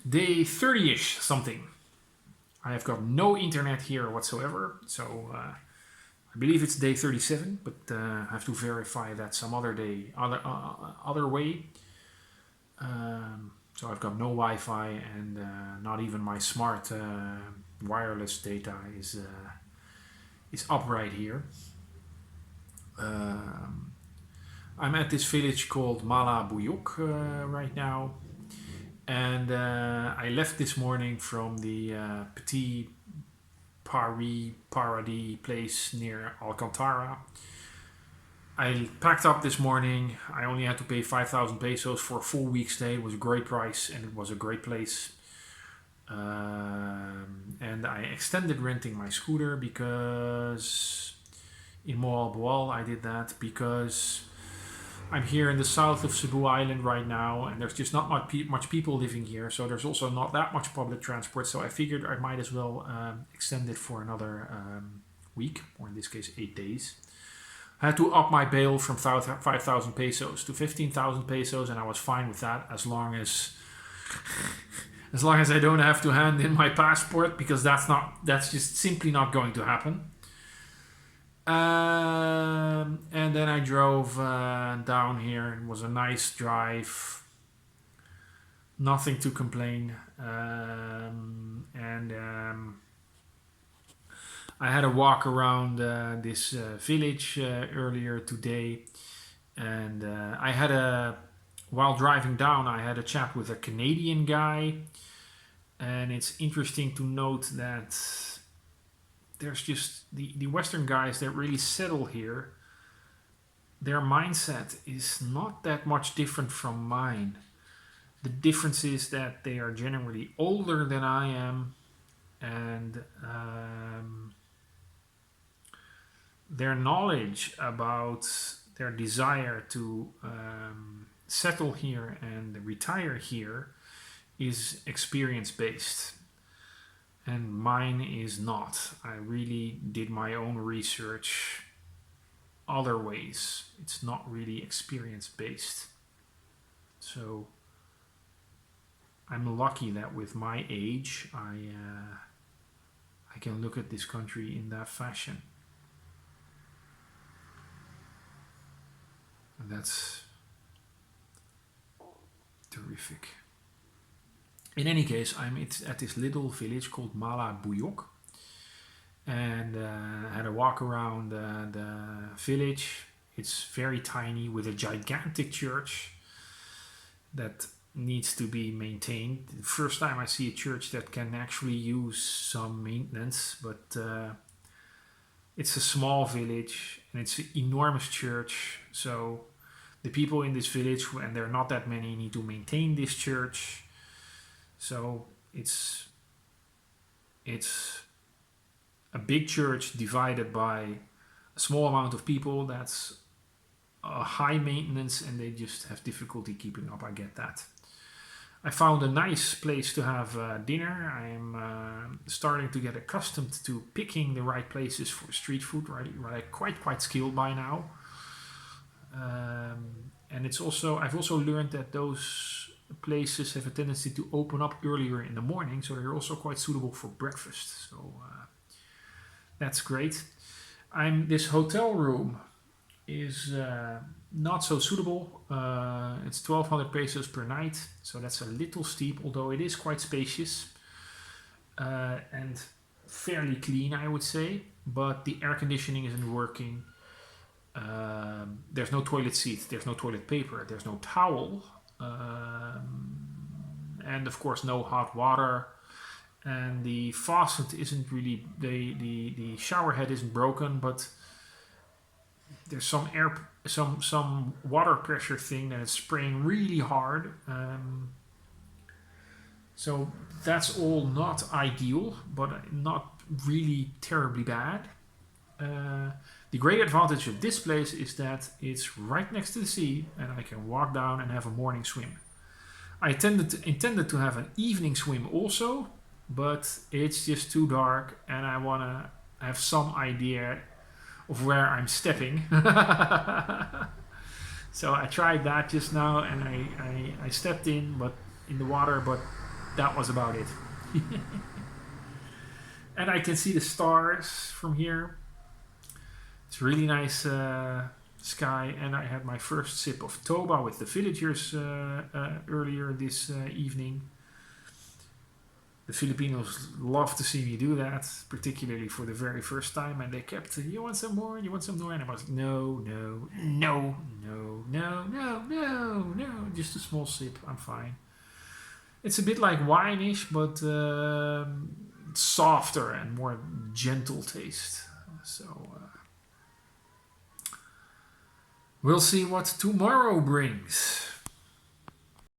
Day 30-ish something. I have got no internet here whatsoever, so I believe it's day 37, but I have to verify that some other day, other way. So I've got no Wi-Fi, and not even my smart wireless data is upright here. I'm at this village called Mala Buyuk right now, and I left this morning from the Petit Paradis place near Alcantara. I packed up this morning. I only had to pay 5,000 pesos for a full week stay. It was a great price and it was a great place. And I extended renting my scooter because in Moalboal I did that because I'm here in the south of Cebu Island right now, and there's just not much people living here, so there's also not that much public transport. So I figured I might as well extend it for another week, or in this case 8 days. I had to up my bail from 5,000 pesos to 15,000 pesos, and I was fine with that as long as I don't have to hand in my passport, because that's just simply not going to happen. And then I drove down here. It was a nice drive. Nothing to complain. I had a walk around this village earlier today, and while driving down, I had a chat with a Canadian guy, and it's interesting to note that there's just the Western guys that really settle here. Their mindset is not that much different from mine. The difference is that they are generally older than I am, and their knowledge about their desire to settle here and retire here is experience based, and mine is not. I really did my own research other ways. It's not really experience based. So I'm lucky that with my age I can look at this country in that fashion. And that's terrific. In any case, I'm at this little village called Mala Buyok, and I had a walk around the village. It's very tiny with a gigantic church that needs to be maintained. The first time I see a church that can actually use some maintenance, but it's a small village and it's an enormous church. So the people in this village, and there are not that many, need to maintain this church. So it's a big church divided by a small amount of people. That's a high maintenance, and they just have difficulty keeping up. I get that. I found a nice place to have dinner. I am starting to get accustomed to picking the right places for street food. Right, quite skilled by now. And I've also learned that those places have a tendency to open up earlier in the morning, so they're also quite suitable for breakfast. So that's great. This hotel room is not so suitable. It's 1,200 pesos per night, so that's a little steep, although it is quite spacious and fairly clean, I would say. But the air conditioning isn't working. There's no toilet seat, there's no toilet paper, there's no towel, and of course no hot water. And the faucet isn't really, the shower head isn't broken, but there's some water pressure thing that is spraying really hard. So that's all not ideal, but not really terribly bad. The great advantage of this place is that it's right next to the sea, and I can walk down and have a morning swim. I intended to have an evening swim also, but it's just too dark, and I want to have some idea of where I'm stepping. So I tried that just now, and I stepped in the water, but that was about it. And I can see the stars from here. It's really nice sky. And I had my first sip of Toba with the villagers earlier this evening. The Filipinos love to see me do that, particularly for the very first time. And they kept, you want some more? You want some more? And I was like, no, no, no, no, no, no, no, no. Just a small sip. I'm fine. It's a bit like wine-ish, but softer and more gentle taste. So we'll see what tomorrow brings.